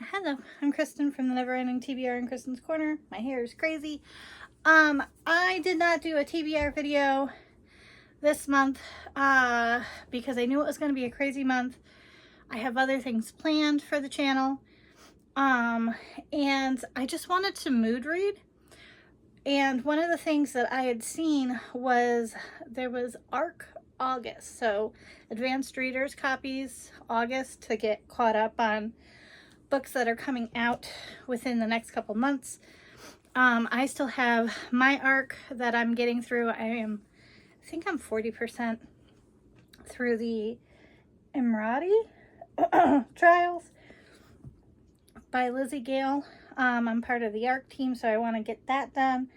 Hello, I'm Kristen from the Neverending TBR in Kristen's Corner. My hair is crazy. I did not do a TBR video this month because I knew it was going to be a crazy month. I have other things planned for the channel. And I just wanted to mood read. And one of the things that I had seen was there was ARC August. So advanced readers copies August to get caught up on books that are coming out within the next couple months. I still have my ARC that I'm getting through. I think I'm 40% through the Emirati trials by Lizzie Gale. I'm part of the ARC team, so I want to get that done.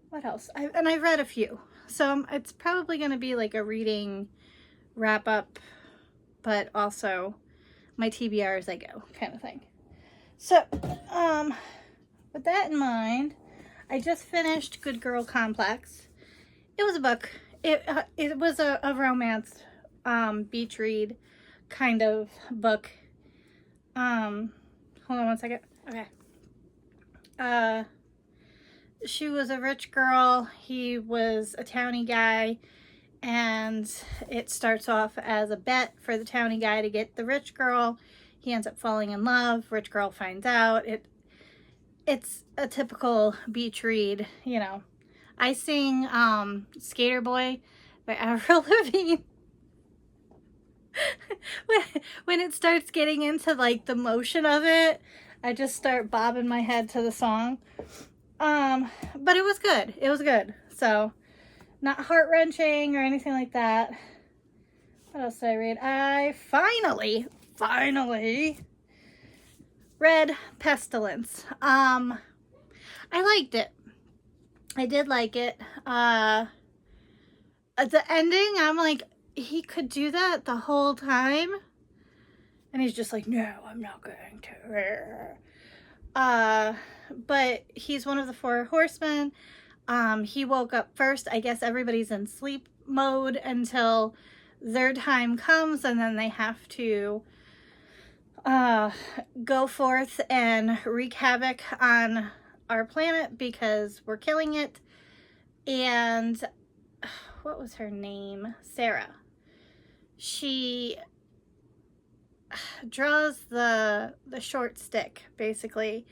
What else? I've read a few, so it's probably going to be like a reading wrap up, but also my TBR as I go kind of thing. So, with that in mind, I just finished Good Girl Complex. It was a book. It was a romance, beach read kind of book. Hold on one second. Okay. She was a rich girl. He was a townie guy. And it starts off as a bet for the townie guy to get the rich girl. He ends up falling in love. Rich girl finds out. It's a typical beach read, you know. I sing Skater Boy by Avril Lavigne. when it starts getting into like the motion of it, I just start bobbing my head to the song. But it was good. It was good. So not heart-wrenching or anything like that. What else did I read? I finally read Pestilence. I liked it. I did like it. At the ending, I'm like, he could do that the whole time? And he's just like, no, I'm not going to. But he's one of the four horsemen. He woke up first. I guess everybody's in sleep mode until their time comes, and then they have to go forth and wreak havoc on our planet because we're killing it. And what was her name? Sarah. She draws the short stick, basically,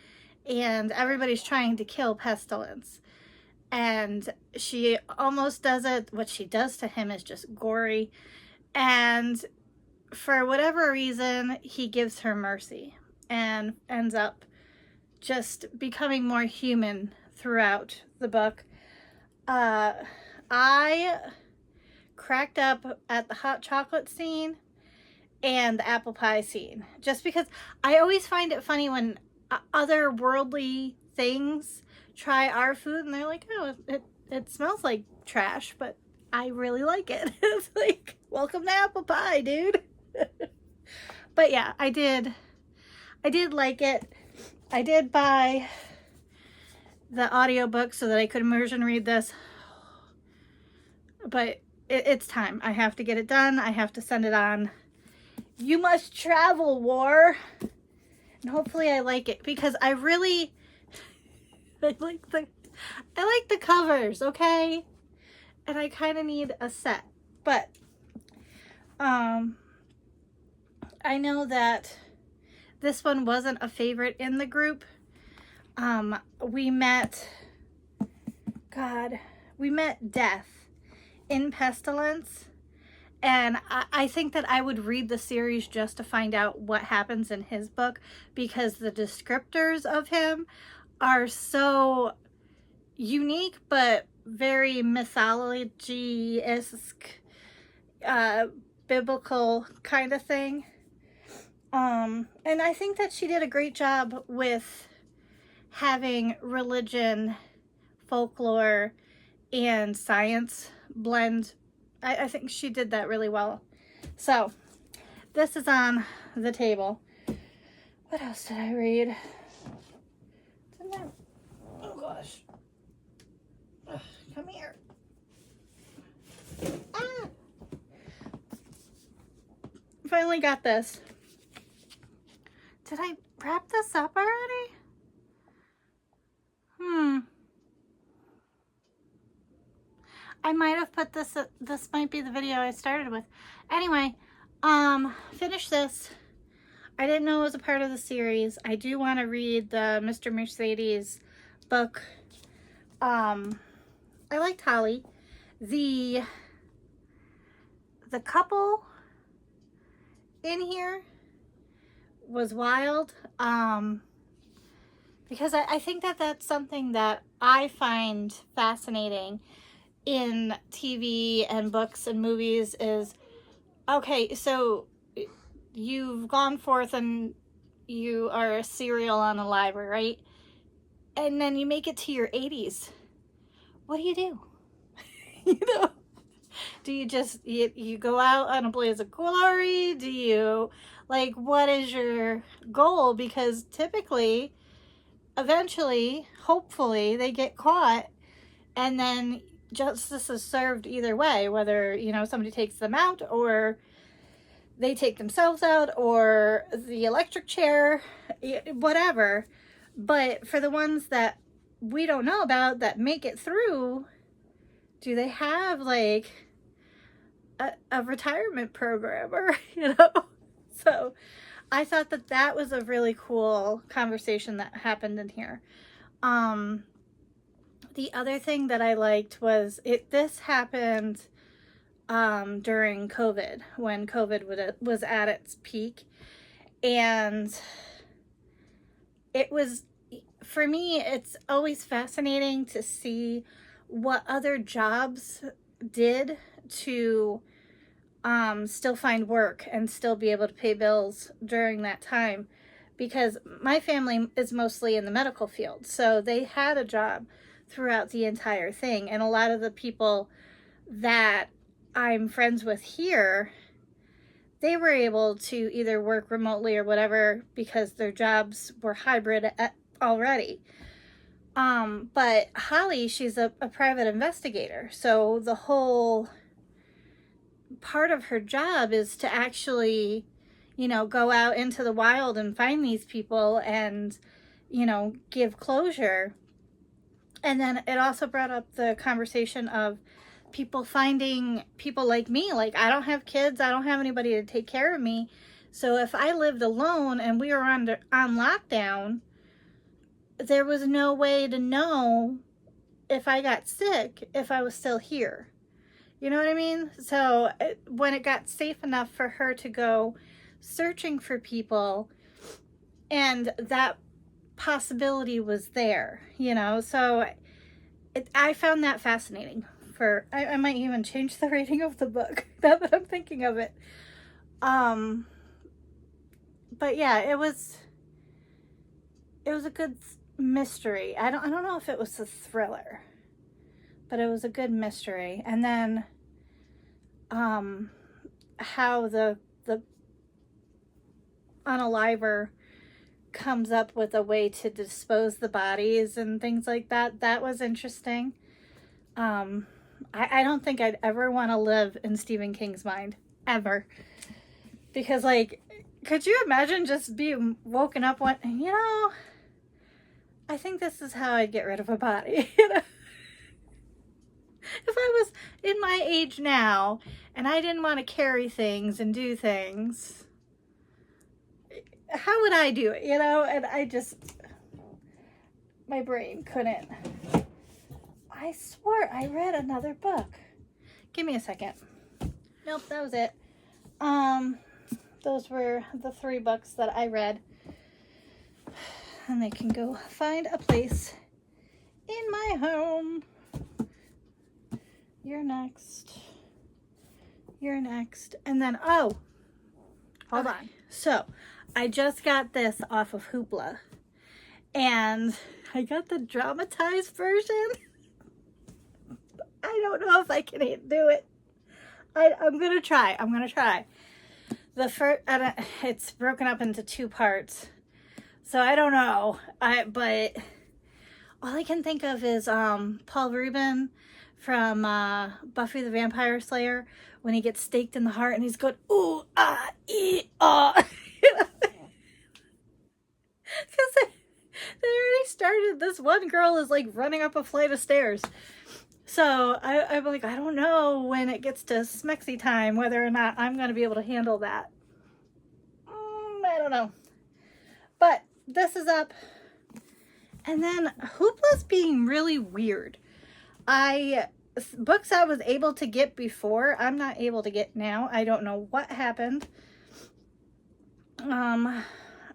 and everybody's trying to kill Pestilence. And she almost does it. What she does to him is just gory. And for whatever reason, he gives her mercy and ends up just becoming more human throughout the book. I cracked up at the hot chocolate scene and the apple pie scene. Just because I always find it funny when other worldly things try our food and they're like, oh, it smells like trash, but I really like it. It's like, welcome to apple pie, dude. But yeah, I did like it. I did buy the audiobook so that I could immersion read this, but it's time. I have to get it done. I have to send it on. You Must Travel, War. And hopefully I like it, because I really I like the covers, okay? And I kind of need a set. But I know that this one wasn't a favorite in the group. We met Death in Pestilence. And I think that I would read the series just to find out what happens in his book, because the descriptors of him are so unique, but very mythology-esque, biblical kind of thing. And I think that she did a great job with having religion, folklore, and science blend. I think she did that really well. So this is on the table. What else did I read? Oh gosh. Ugh, come here. finally got this. Did I wrap this up already? I might have put this, this might be the video I started with. Anyway, finish this. I didn't know it was a part of the series. I do want to read the Mr. Mercedes book. I liked Holly. The couple in here was wild. Because I think that that's something that I find fascinating in TV and books and movies is, okay, so you've gone forth and you are a serial on the library, right? And then you make it to your 80s. What do? You know, do you just, you go out on a blaze of glory? Do you, like, what is your goal? Because typically, eventually, hopefully, they get caught and then justice is served either way, whether, you know, somebody takes them out or they take themselves out or the electric chair, whatever. But for the ones that we don't know about that make it through, do they have like a retirement program or, you know? So I thought that that was a really cool conversation that happened in here. The other thing that I liked was this happened during COVID, when COVID was at its peak. And it was, for me, it's always fascinating to see what other jobs did to still find work and still be able to pay bills during that time. Because my family is mostly in the medical field, so they had a job throughout the entire thing. And a lot of the people that I'm friends with here, they were able to either work remotely or whatever because their jobs were hybrid already. But Holly, she's a private investigator. So the whole part of her job is to actually, you know, go out into the wild and find these people and, you know, give closure. And then it also brought up the conversation of people finding people like me. Like, I don't have kids. I don't have anybody to take care of me. So if I lived alone and we were on lockdown, there was no way to know if I got sick, if I was still here. You know what I mean? So when it got safe enough for her to go searching for people, and that possibility was there, you know, so I found that fascinating. I might even change the rating of the book now that I'm thinking of it. But yeah, it was a good mystery. I don't know if it was a thriller, but it was a good mystery. And then how the unaliver comes up with a way to dispose the bodies and things like that. That was interesting. I don't think I'd ever want to live in Stephen King's mind, ever. Because, like, could you imagine just being woken up one, you know, I think this is how I'd get rid of a body, you know? If I was in my age now and I didn't want to carry things and do things, how would I do it, you know? And my brain couldn't. I swore I read another book. Give me a second. Nope, that was it. Those were the 3 books that I read. And they can go find a place in my home. You're next. You're next. And then, oh, hold on. So, I just got this off of Hoopla. And I got the dramatized version. I don't know if I can do it. I'm going to try. The first, it's broken up into 2 parts. So I don't know. But all I can think of is Paul Rubin from Buffy the Vampire Slayer when he gets staked in the heart and he's going, ooh, ah, ee, ah. Because they already started. This one girl is like running up a flight of stairs. So I'm like, I don't know when it gets to Smexy time whether or not I'm going to be able to handle that. I don't know. But this is up. And then Hoopla's being really weird. Books I was able to get before, I'm not able to get now. I don't know what happened. I'm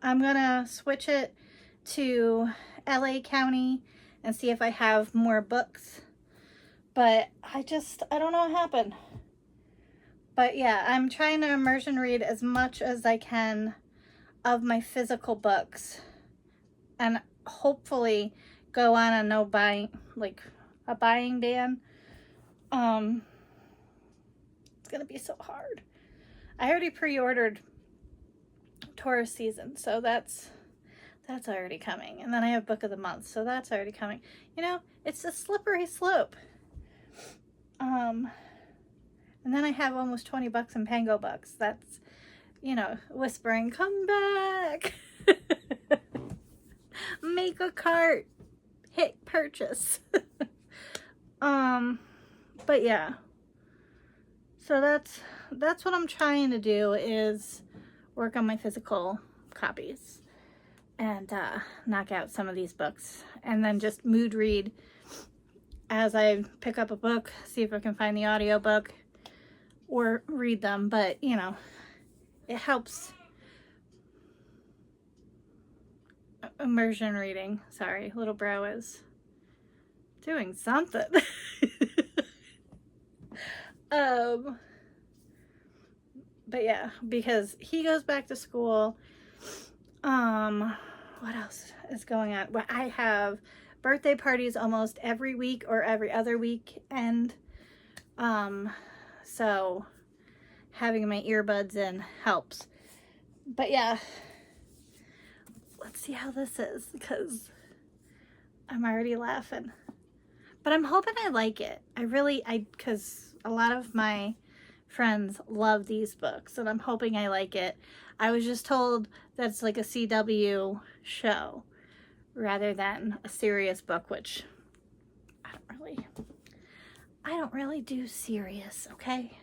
gonna switch it to LA County and see if I have more books. But I don't know what happened. But yeah, I'm trying to immersion read as much as I can of my physical books. And hopefully go on a buying ban. It's gonna be so hard. I already pre-ordered Taurus Season, so that's already coming. And then I have Book of the Month, so that's already coming. You know, it's a slippery slope. And then I have almost 20 bucks in Pango books. That's, you know, whispering, come back. Make a cart. Hit purchase. But yeah. So that's what I'm trying to do, is work on my physical copies and knock out some of these books, and then just mood read as I pick up a book, see if I can find the audiobook or read them. But you know, it helps. Immersion reading. Sorry, little brow is doing something. But yeah, because he goes back to school. What else is going on? Well, I have birthday parties almost every week or every other weekend. So having my earbuds in helps. But yeah, let's see how this is, because I'm already laughing. But I'm hoping I like it. Because a lot of my friends love these books, and I'm hoping I like it. I was just told that it's like a CW show rather than a serious book, which I don't really do serious, okay?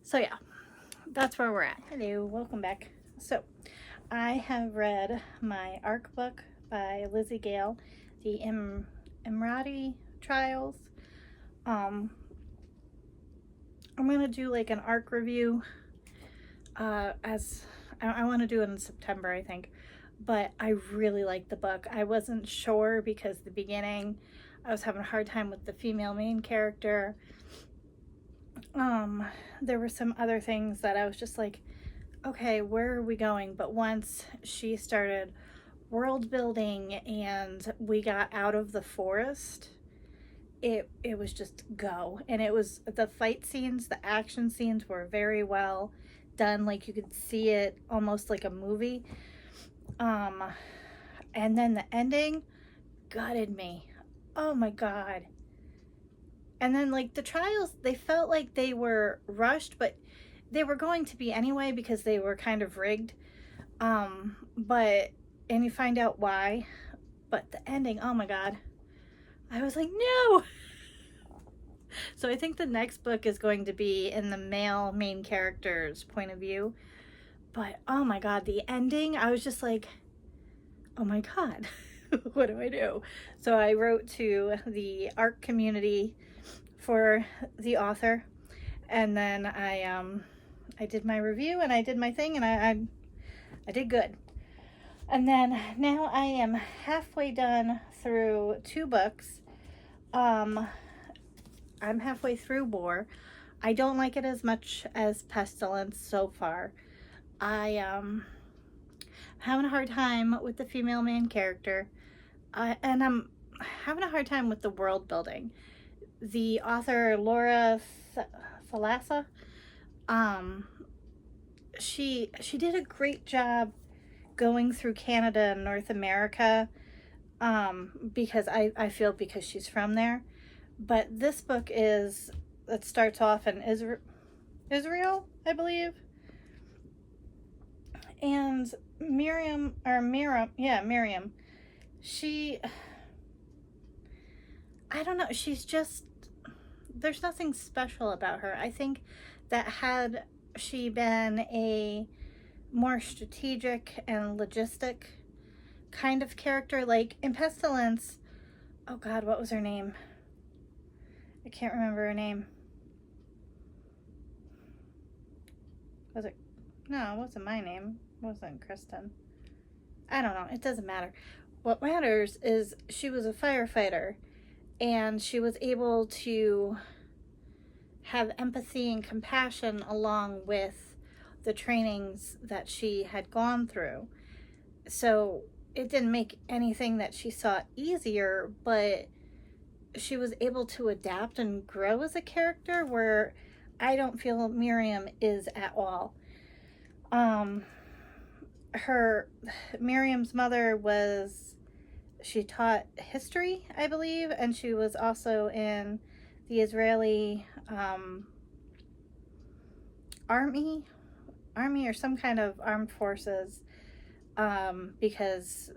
So yeah, that's where we're at. Hello, welcome back. So I have read my ARC book by Lizzie Gale, the Emirati Trials. I'm going to do like an ARC review as I want to do it in September, I think. But I really like the book. I wasn't sure because the beginning I was having a hard time with the female main character. There were some other things that I was just like, okay, where are we going? But once she started world building and we got out of the forest, it was just go. And it was, the fight scenes, the action scenes were very well done. Like you could see it almost like a movie. And then the ending gutted me. Oh my God. And then like the trials, they felt like they were rushed, but they were going to be anyway because they were kind of rigged. And you find out why. But the ending, oh my God. I was like, no. So I think the next book is going to be in the male main character's point of view. But oh my God, the ending, I was just like, oh my God, what do I do? So I wrote to the ARC community for the author, and then I did my review and I did my thing, and I did good. And then now I am halfway done through 2 books. I'm halfway through War. I don't like it as much as Pestilence so far. I am having a hard time with the female main character, and I'm having a hard time with the world building. The author, Laura Thalassa, she did a great job going through Canada and North America, because I feel because she's from there. But this book it starts off in Israel, I believe. And Miriam, she, I don't know, she's just, there's nothing special about her. I think that had she been a more strategic and logistic kind of character, like in Pestilence, oh God, what was her name? I can't remember her name. Was it? No, it wasn't my name. It wasn't Kristen. I don't know. It doesn't matter. What matters is she was a firefighter and she was able to have empathy and compassion along with the trainings that she had gone through. So it didn't make anything that she saw easier, but she was able to adapt and grow as a character where I don't feel Miriam is at all. Her Miriam's mother she taught history, I believe, and she was also in the Israeli army or some kind of armed forces, because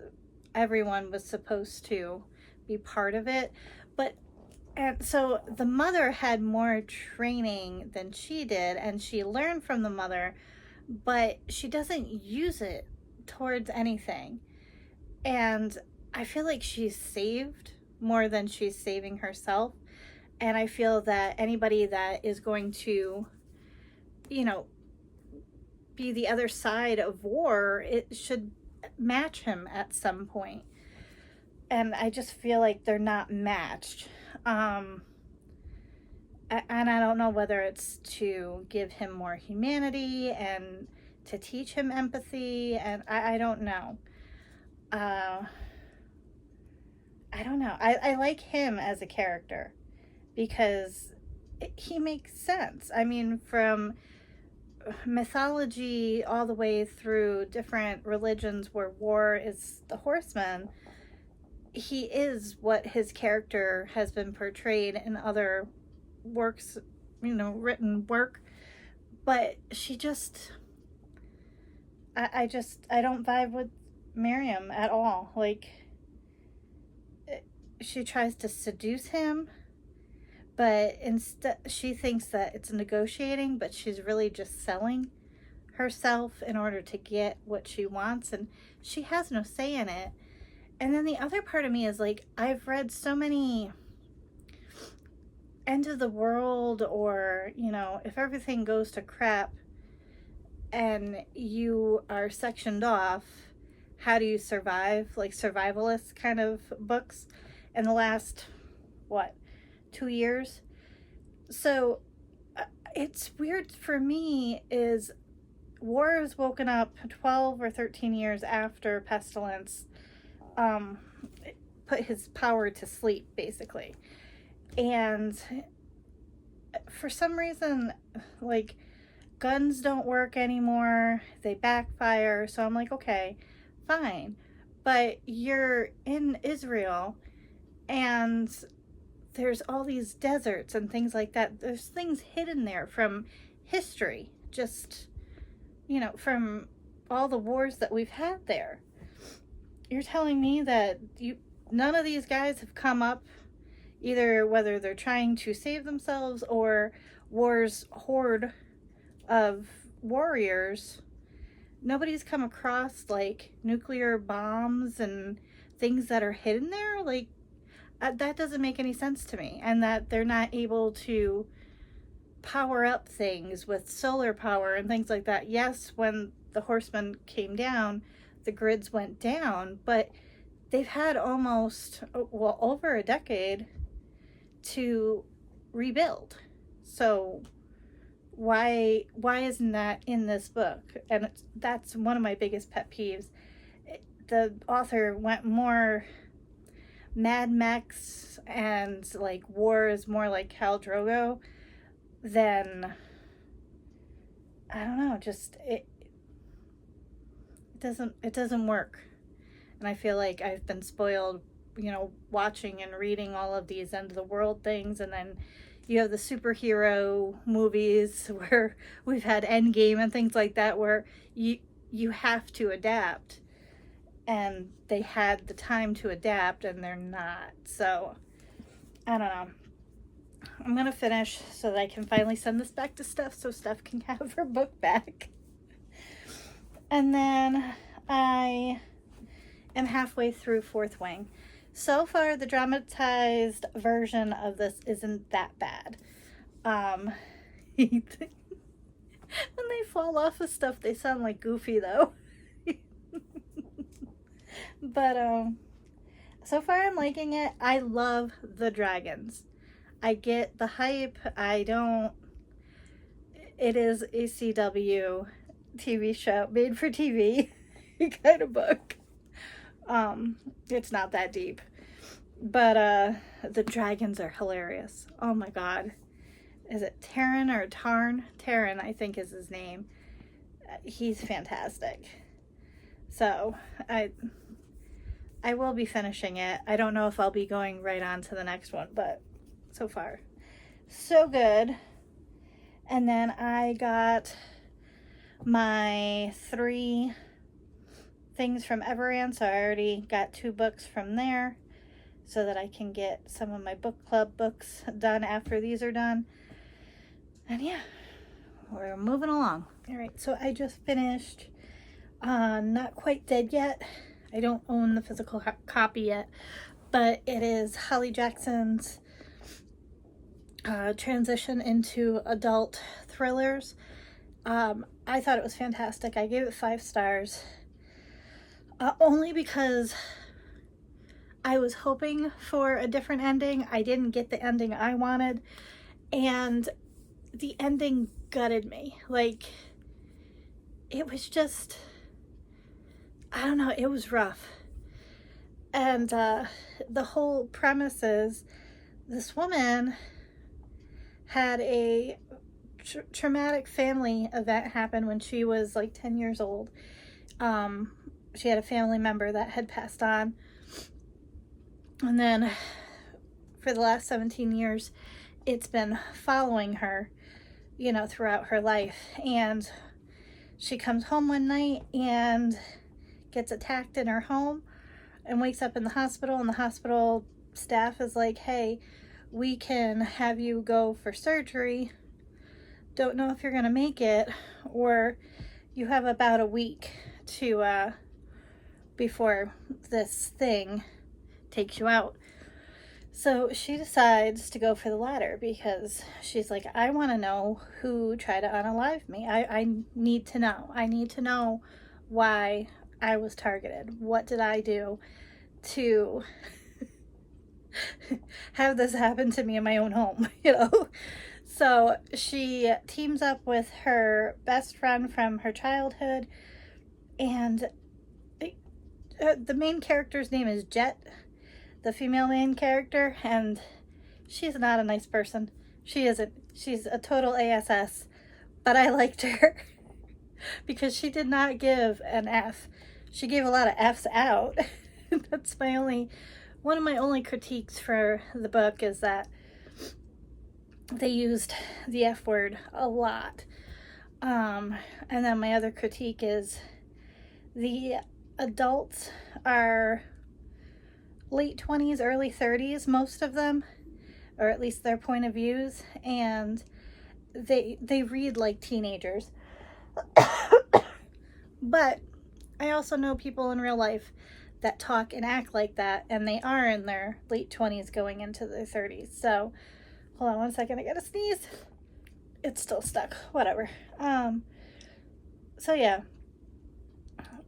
everyone was supposed to be part of it. But and so the mother had more training than she did, and she learned from the mother, but she doesn't use it towards anything. And I feel like she's saved more than she's saving herself. And I feel that anybody that is going to, you know, be the other side of war, it should match him at some point. And I just feel like they're not matched. And I don't know whether it's to give him more humanity and to teach him empathy, and I don't know. I don't know. I like him as a character because he makes sense. I mean, from mythology all the way through different religions where war is the horseman, he is what his character has been portrayed in other works, written work. But she just, I don't vibe with Miriam at all. Like, she tries to seduce him, but instead she thinks that it's negotiating, but she's really just selling herself in order to get what she wants, and she has no say in it. And then the other part of me is like, I've read so many end of the world, or if everything goes to crap and you are sectioned off, how do you survive, like survivalist kind of books in the last 2 years. So it's weird for me is war has woken up 12 or 13 years after Pestilence put his power to sleep, basically. And for some reason, like, guns don't work anymore, they backfire. So I'm like, okay, fine, but you're in Israel and there's all these deserts and things like that. There's things hidden there from history, just from all the wars that we've had there. You're telling me that none of these guys have come up, either whether they're trying to save themselves or war's horde of warriors, nobody's come across like nuclear bombs and things that are hidden there? Like, that doesn't make any sense to me. And that they're not able to power up things with solar power and things like that. Yes, when the Horsemen came down, the grids went down, but they've had almost, over a decade to rebuild. So why isn't that in this book? And that's one of my biggest pet peeves. The author went more Mad Max and like war is more like Khal Drogo than, I don't know, just it doesn't work. And I feel like I've been spoiled, watching and reading all of these end of the world things, and then you have the superhero movies where we've had Endgame and things like that, where you have to adapt, and they had the time to adapt and they're not. So I don't know. I'm gonna finish so that I can finally send this back to Steph so Steph can have her book back. And then I am halfway through Fourth Wing. So far, the dramatized version of this isn't that bad. When they fall off of stuff, they sound like Goofy, though. But so far, I'm liking it. I love the dragons. I get the hype. It is a CW TV show, made for TV kind of book. It's not that deep, but the dragons are hilarious. Oh my god. Is it Taryn or Tarn? Taryn, I think, is his name. He's fantastic. So I will be finishing it. I don't know if I'll be going right on to the next one, but so far so good. And then I got my 3 things from Everand, so I already got 2 books from there so that I can get some of my book club books done after these are done. And yeah, we're moving along. All right, so I just finished Not Quite Dead Yet. I don't own the physical copy yet, but it is Holly Jackson's transition into adult thrillers. I thought it was fantastic. I gave it 5 stars. Only because I was hoping for a different ending. I didn't get the ending I wanted, and the ending gutted me. Like, it was just, I don't know, it was rough. And the whole premise is this woman had a traumatic family event happen when she was like 10 years old. She had a family member that had passed on, and then for the last 17 years it's been following her, throughout her life. And she comes home one night and gets attacked in her home and wakes up in the hospital, and the hospital staff is like, hey, we can have you go for surgery, don't know if you're gonna make it, or you have about a week to before this thing takes you out. So she decides to go for the latter because she's like, I want to know who tried to unalive me. I need to know. I need to know why I was targeted. What did I do to have this happen to me in my own home, So she teams up with her best friend from her childhood, and the main character's name is Jet, the female main character, and she's not a nice person. She isn't. She's a total ASS, but I liked her because she did not give an F. She gave a lot of Fs out. That's one of my only critiques for the book, is that they used the F word a lot. And then my other critique is the adults are late 20s, early 30s, most of them, or at least their point of views, and they read like teenagers. But I also know people in real life that talk and act like that, and they are in their late 20s going into their 30s. So hold on one second, I gotta sneeze. It's still stuck, whatever. So yeah,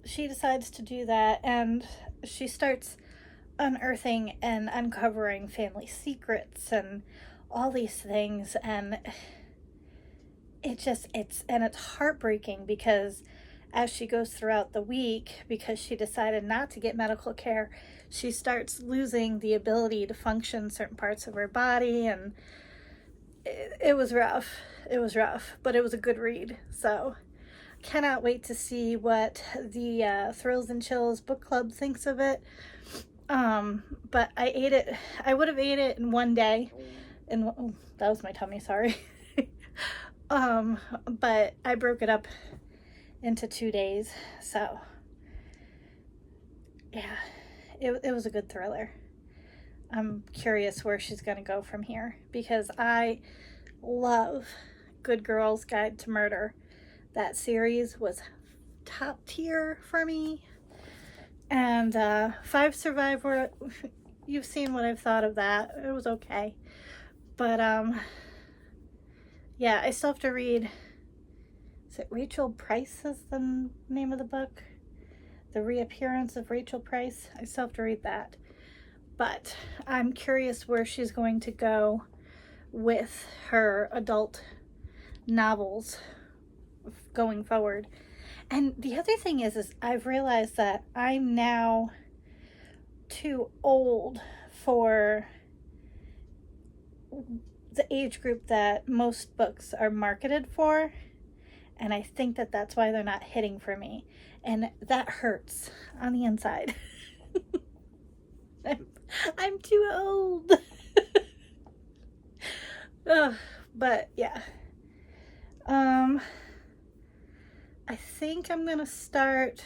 she decides to do that, and she starts unearthing and uncovering family secrets and all these things, and it's heartbreaking, because as she goes throughout the week, because she decided not to get medical care, she starts losing the ability to function certain parts of her body, and it was rough. It was rough, but it was a good read. So cannot wait to see what the Thrills and Chills book club thinks of it. But I ate it. I would have ate it in one day. Oh, that was my tummy, sorry. But I broke it up into 2 days. So yeah, it was a good thriller. I'm curious where she's going to go from here, because I love Good Girls Guide to Murder. That series was top tier for me. And 5 Survivor, you've seen what I've thought of that. It was okay. But yeah, I still have to read, is it Rachel Price is the name of the book? The Reappearance of Rachel Price. I still have to read that. But I'm curious where she's going to go with her adult novels going forward. And the other thing is I've realized that I'm now too old for the age group that most books are marketed for. And I think that that's why they're not hitting for me. And that hurts on the inside. I'm too old. But yeah. I think I'm gonna start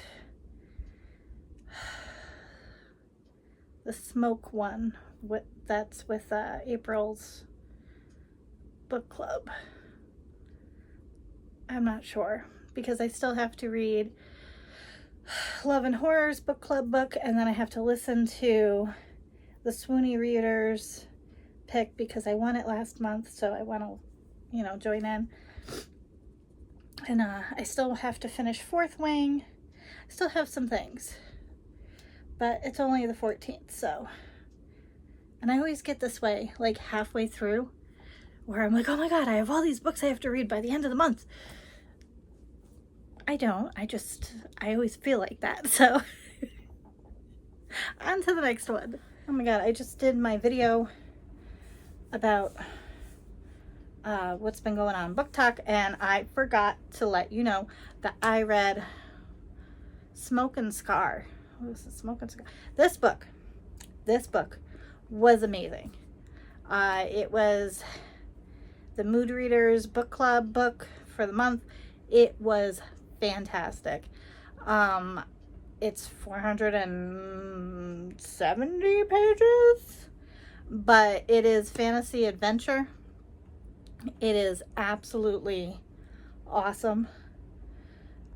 the Smoke one. That's with April's book club. I'm not sure, because I still have to read Love and Horrors book club book, and then I have to listen to the Swoony Readers pick, because I won it last month, so I want to, join in. And I still have to finish Fourth Wing. I still have some things, but it's only the 14th, so. And I always get this way, like halfway through, where I'm like, oh my God, I have all these books I have to read by the end of the month. I don't. I always feel like that, so. On to the next one. Oh my God, I just did my video about what's been going on Book Talk, and I forgot to let you know that I read Smoke and Scar. What was it? Smoke and Scar. This book was amazing. It was the Mood Readers book club book for the month. It was fantastic. It's 470 pages, but it is fantasy adventure. It is absolutely awesome.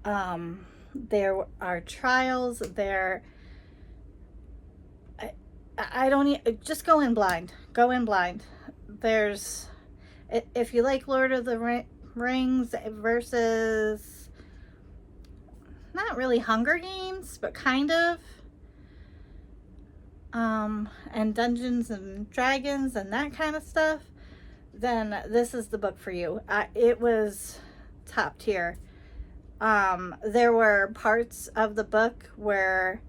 There are trials. I don't just go in blind. Go in blind. If you like Lord of the Rings versus, not really Hunger Games, but kind of, and Dungeons and Dragons and that kind of stuff, then this is the book for you. It was top tier. There were parts of the book where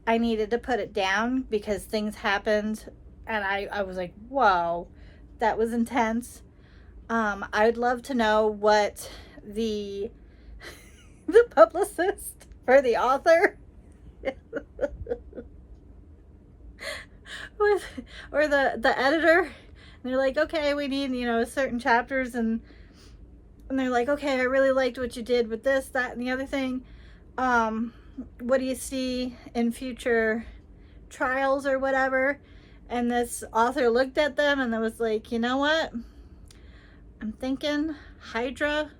I needed to put it down because things happened, and I was like, whoa, that was intense. I would love to know what the publicist for the author or the editor, and they're like, okay, we need, certain chapters, and they're like, okay, I really liked what you did with this, that, and the other thing. What do you see in future trials or whatever? And this author looked at them and was like, you know what? I'm thinking Hydra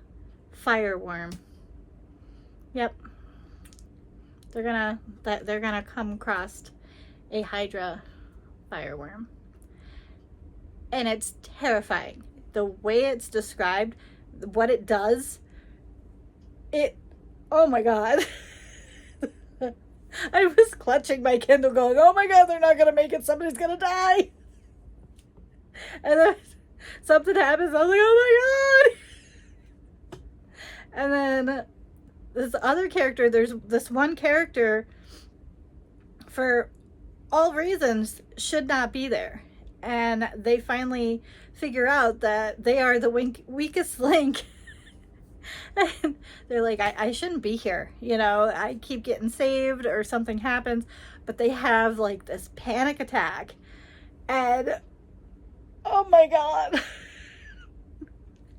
fireworm. Yep. They're gonna come across a Hydra fireworm. And it's terrifying. The way it's described, what it does, oh my God. I was clutching my Kindle going, oh my God, they're not going to make it. Somebody's going to die. And then something happens. I was like, oh my God. And then this other character, there's this one character, for all reasons, should not be there. And they finally figure out that they are the weakest link And they're like, I shouldn't be here. You know, I keep getting saved or something happens, but they have like this panic attack. And oh my God.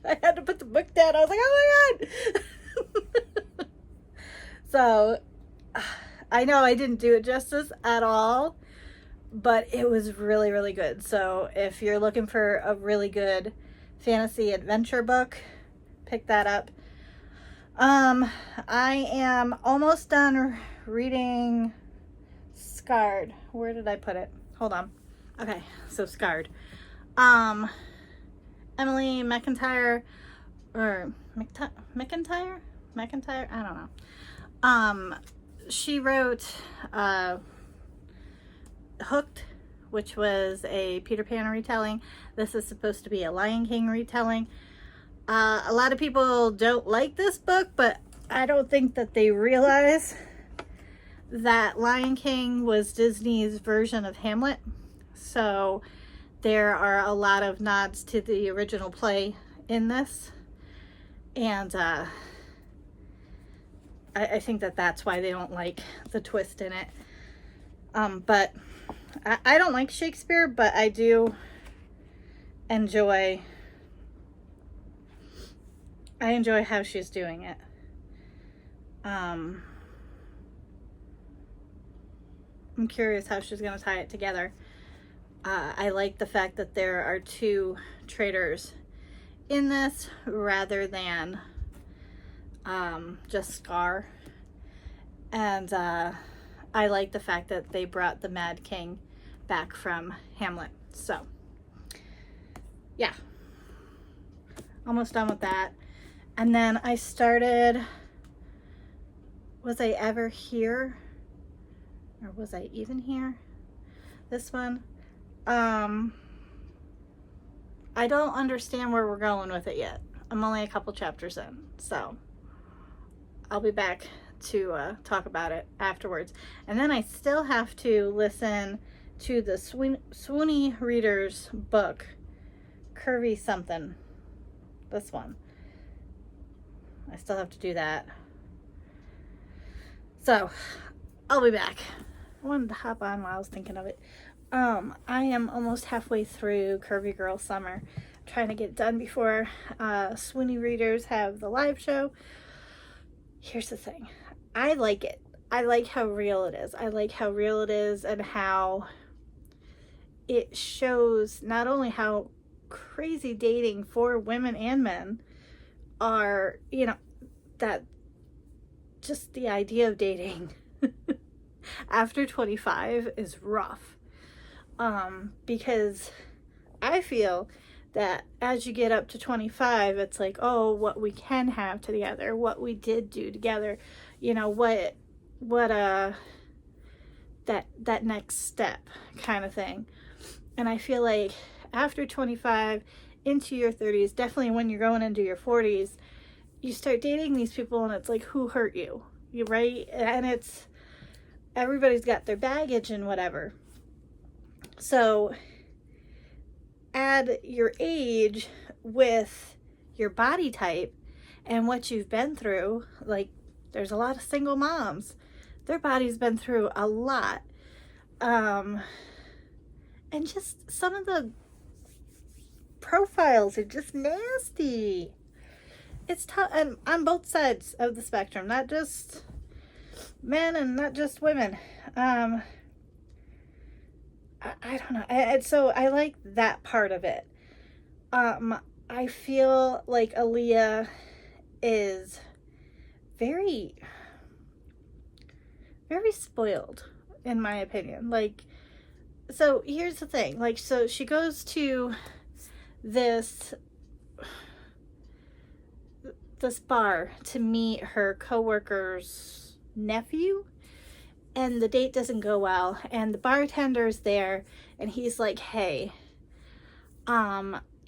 I had to put the book down. I was like, oh my God. So I know I didn't do it justice at all, but it was really, really good. So if you're looking for a really good fantasy adventure book, pick that up. I am almost done reading Scarred. Where did I put it? Hold on. Okay, so Scarred. Emily McIntyre, or McIntyre? I don't know. She wrote Hooked, which was a Peter Pan retelling. This is supposed to be a Lion King retelling. A lot of people don't like this book, but I don't think that they realize that Lion King was Disney's version of Hamlet. So there are a lot of nods to the original play in this. And I think that that's why they don't like the twist in it. But I don't like Shakespeare, but I do enjoy how she's doing it. I'm curious how she's going to tie it together. I like the fact that there are two traitors in this rather than just Scar. And I like the fact that they brought the Mad King back from Hamlet. So, yeah. Almost done with that. And then I started, Was I Ever Here? Or Was I Even Here? This one. I don't understand where we're going with it yet. I'm only a couple chapters in, so I'll be back to talk about it afterwards. And then I still have to listen to the Swoony Reader's book, Curvy Something. This one. I still have to do that. So, I'll be back. I wanted to hop on while I was thinking of it. I am almost halfway through Curvy Girl Summer. I'm trying to get it done before Swoony Readers have the live show. Here's the thing. I like it. I like how real it is. I like how real it is and how it shows not only how crazy dating for women and men are, you know, that just the idea of dating after 25 is rough. Because I feel that as you get up to 25, it's like, oh, what we can have together, what we did do together, you know, what that next step kind of thing. And I feel like after 25 into your 30s, definitely when you're going into your 40s, you start dating these people and it's like, who hurt you? You right? And it's, everybody's got their baggage and whatever. So add your age with your body type and what you've been through. Like, there's a lot of single moms. Their body's been through a lot. And just some of the profiles are just nasty. It's tough, and on both sides of the spectrum, not just men and not just women. I don't know. So I like that part of it. I feel like Aaliyah is very, very spoiled, in my opinion. Like, so here's the thing. Like, so she goes to this bar to meet her coworker's nephew. And the date doesn't go well, and the bartender's there, and he's like, hey,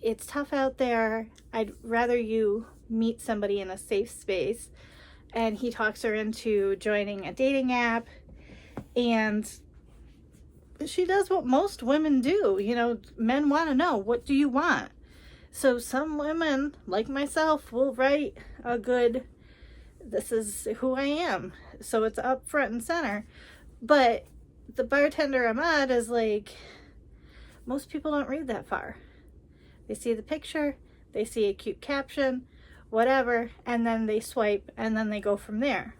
it's tough out there. I'd rather you meet somebody in a safe space. And he talks her into joining a dating app, and she does what most women do. You know, men want to know, what do you want? So some women, like myself, will write a good, this is who I am. So it's up front and center. But the bartender Ahmad is like, most people don't read that far. They see the picture, they see a cute caption, whatever, and then they swipe, and then they go from there.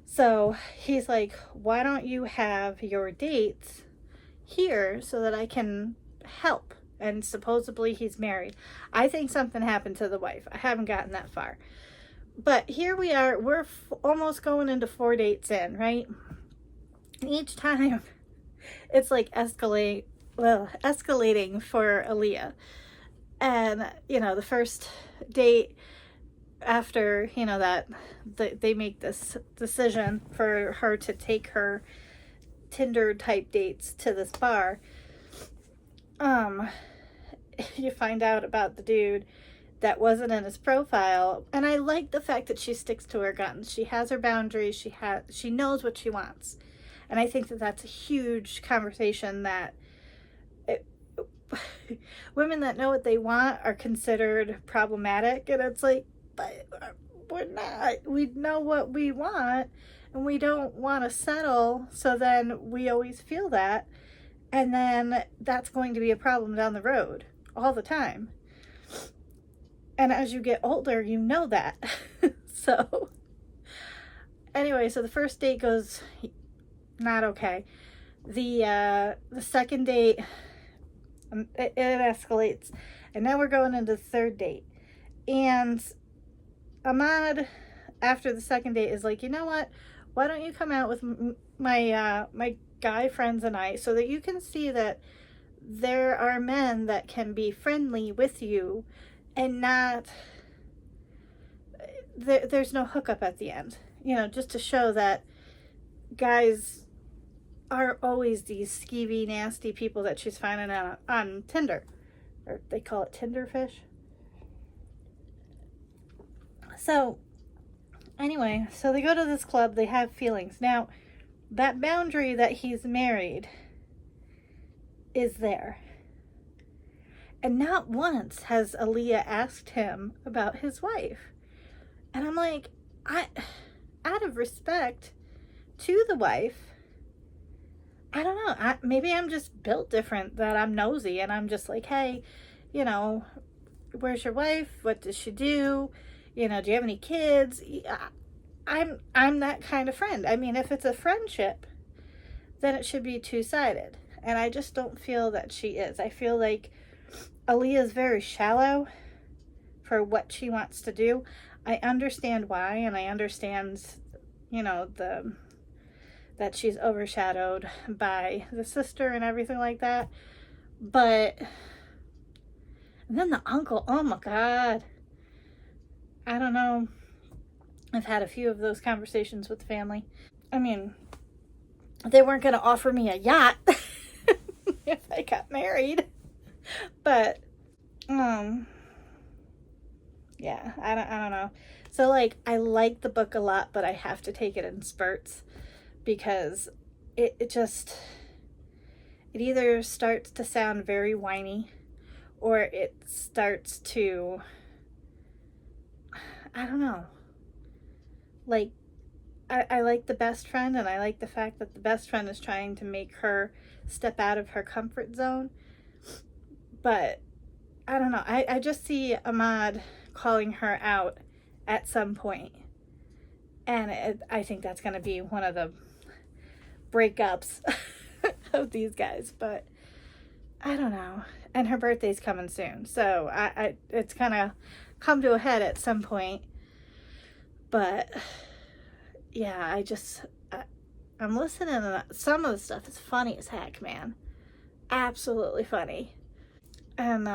So he's like, why don't you have your dates here so that I can help? And supposedly he's married. I think something happened to the wife. I haven't gotten that far. But here we are. We're almost going into 4 dates in, right? And each time it's like escalating for Aaliyah. And, you know, the first date after, you know, that they make this decision for her to take her Tinder type dates to this bar, you find out about the dude that wasn't in his profile. And I like the fact that she sticks to her guns. She has her boundaries. She knows what she wants. And I think that that's a huge conversation that women that know what they want are considered problematic. And it's like, but we're not. We know what we want and we don't want to settle. So then we always feel that. And then that's going to be a problem down the road all the time. And as you get older, you know that. So anyway, so the first date goes not okay. The second date, it escalates. And now we're going into the third date. And Ahmad, after the second date, is like, you know what? Why don't you come out with my guy friends and I, so that you can see that there are men that can be friendly with you and not, there's no hookup at the end. You know, just to show that guys are always these skeevy, nasty people that she's finding on Tinder. Or they call it Tinderfish. So, anyway, so they go to this club, they have feelings. Now, that boundary that he's married is there. And not once has Aaliyah asked him about his wife. And I'm like, out of respect to the wife, I don't know. Maybe I'm just built different, that I'm nosy and I'm just like, hey, you know, where's your wife? What does she do? You know, do you have any kids? I'm that kind of friend. I mean, if it's a friendship, then it should be two-sided. And I just don't feel that she is. I feel like Aaliyah is very shallow for what she wants to do. I understand why, and I understand, you know, that she's overshadowed by the sister and everything like that. But and then the uncle, oh my God. I don't know. I've had a few of those conversations with family. I mean, they weren't going to offer me a yacht if I got married. But, yeah, I don't know. So, like, I like the book a lot, but I have to take it in spurts because it either starts to sound very whiny or it starts to, I don't know. Like, I like the best friend, and I like the fact that the best friend is trying to make her step out of her comfort zone. But I don't know. I just see Ahmad calling her out at some point. And I think that's going to be one of the breakups of these guys. But I don't know. And her birthday's coming soon. So it's going to come to a head at some point. But yeah, I'm listening, and some of the stuff is funny as heck, man. Absolutely funny. And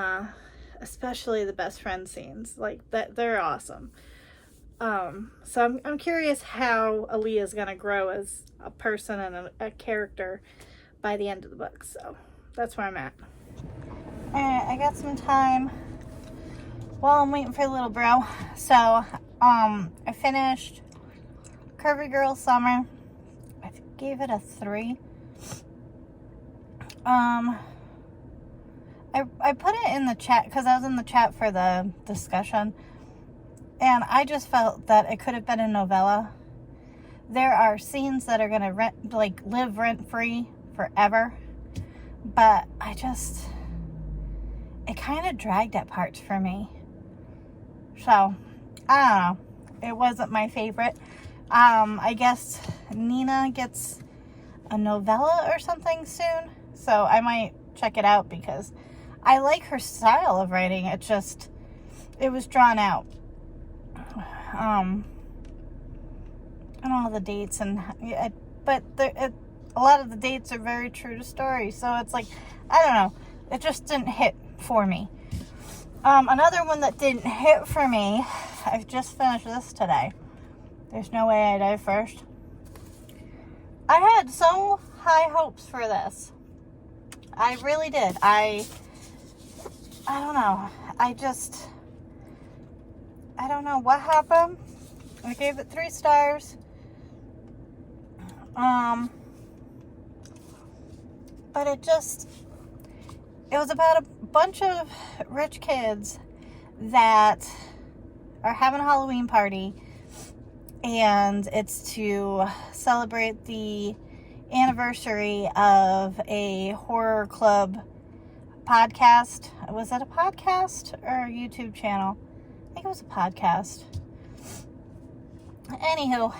especially the best friend scenes, like that, they're awesome. So I'm curious how Aaliyah's gonna grow as a person and a character by the end of the book. So that's where I'm at. Alright, I got some time while I'm waiting for the little bro. So I finished Curvy Girl Summer. I gave it a 3. I put it in the chat because I was in the chat for the discussion, and I just felt that it could have been a novella. There are scenes that are going to live rent-free forever, but it kind of dragged at parts for me. So, I don't know. It wasn't my favorite. I guess Nina gets a novella or something soon, so I might check it out because I like her style of writing. It was drawn out. And all the dates but a lot of the dates are very true to story, so it's like, I don't know, it just didn't hit for me. Another one that didn't hit for me, I've just finished this today. There's No Way I Die First. I had so high hopes for this. I really did. I don't know. I don't know what happened. I gave it 3 stars. But it was about a bunch of rich kids that are having a Halloween party, and it's to celebrate the anniversary of a horror club podcast. Was it a podcast or a YouTube channel? I think it was a podcast. Anywho,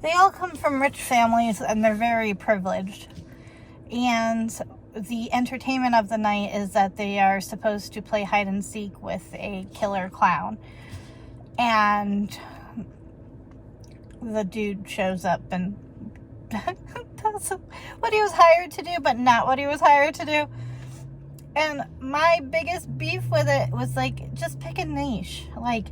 they all come from rich families and they're very privileged. And the entertainment of the night is that they are supposed to play hide and seek with a killer clown. And the dude shows up and does what he was hired to do, but not what he was hired to do. And my biggest beef with it was like, just pick a niche. Like,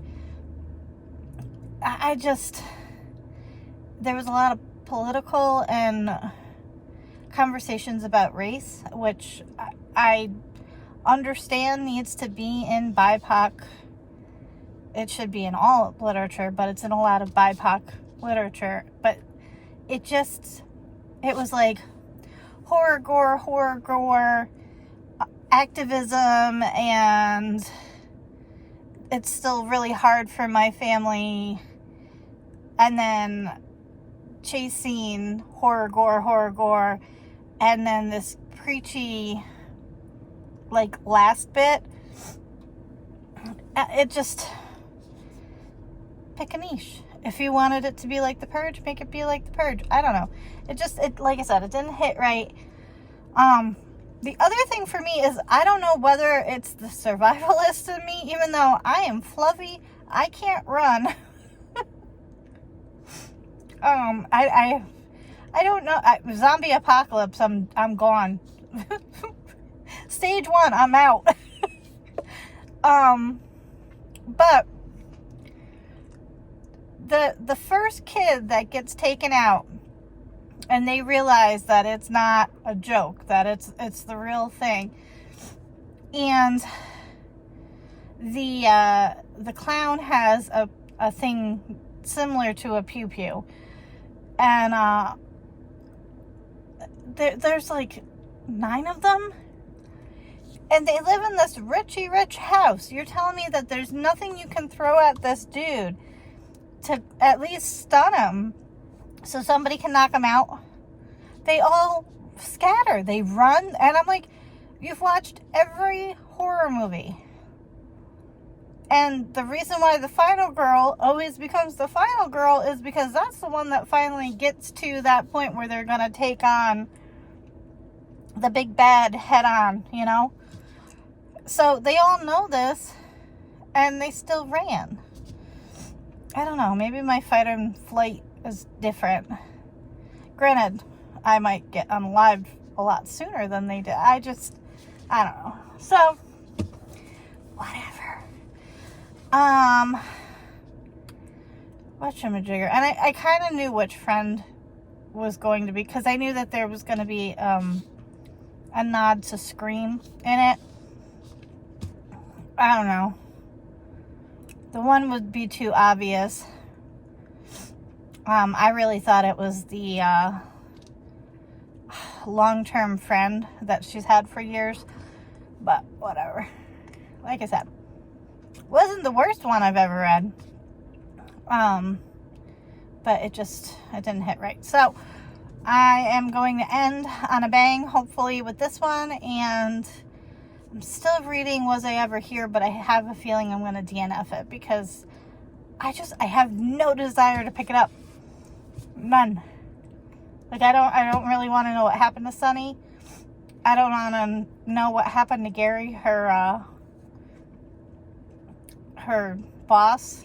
there was a lot of political and conversations about race, which I understand needs to be in BIPOC. It should be in all literature, but it's in a lot of BIPOC literature. But it was like horror gore, activism, and it's still really hard for my family. And then chase scene, horror gore, and then this preachy, like, last bit. It just, pick a niche. If you wanted it to be like The Purge, make it be like The Purge. I don't know. It like I said, it didn't hit right. The other thing for me is, I don't know whether it's the survivalist in me, even though I am fluffy, I can't run. I don't know. Zombie apocalypse, I'm gone. Stage 1, I'm out. But the first kid that gets taken out, and they realize that it's not a joke, that it's the real thing, and the clown has a thing similar to a pew pew, and there's like 9 of them, and they live in this rich house. You're telling me that there's nothing you can throw at this dude to at least stun him so somebody can knock him out? They all scatter, they run, and I'm like, you've watched every horror movie, and the reason why the final girl always becomes the final girl is because that's the one that finally gets to that point where they're gonna take on the big bad head on, you know? So they all know this, and they still ran. I don't know, maybe my fight and flight is different. Granted, I might get unalived a lot sooner than they did. I don't know. So, whatever. Whatchamajigger. And I kind of knew which friend was going to be, because I knew that there was going to be a nod to Scream in it. I don't know. The one would be too obvious. I really thought it was the long-term friend that she's had for years. But whatever. Like I said, wasn't the worst one I've ever read. But it didn't hit right. So I am going to end on a bang, hopefully, with this one. And I'm still reading Was I Ever Here, but I have a feeling I'm going to DNF it because I have no desire to pick it up. None. Like, I don't really want to know what happened to Sunny. I don't want to know what happened to Gary, her boss,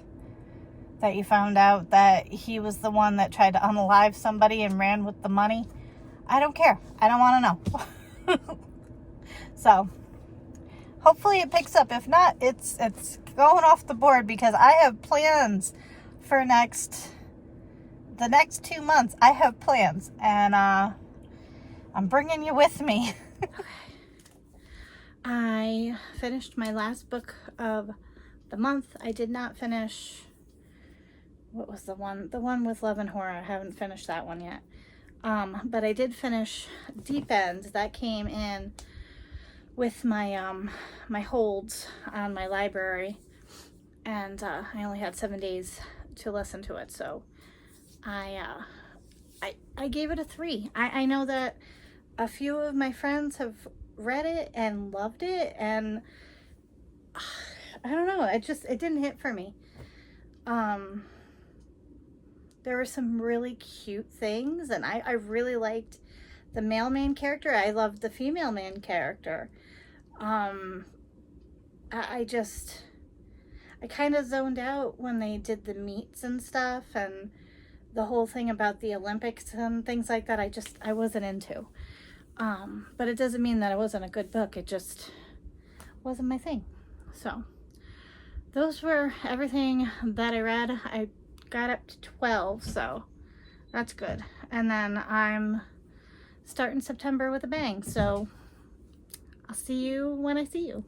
that you found out that he was the one that tried to unalive somebody and ran with the money. I don't care. I don't want to know. So, hopefully it picks up. If not, it's going off the board because I have plans for the next 2 months. I have plans, and I'm bringing you with me. Okay. I finished my last book of the month. I did not finish, what was the one? The one with Love and Horror. I haven't finished that one yet. But I did finish Deep End. That came in with my my holds on my library, and I only had 7 days to listen to it, so I gave it a 3. I know that a few of my friends have read it and loved it, and I don't know, it didn't hit for me. There were some really cute things, and I really liked the male main character. I loved the female main character. I kind of zoned out when they did the meets and stuff, and the whole thing about the Olympics and things like that. I wasn't into. But it doesn't mean that it wasn't a good book. It just wasn't my thing. So those were everything that I read. I got up to 12, so that's good. And then I'm starting September with a bang. So I'll see you when I see you.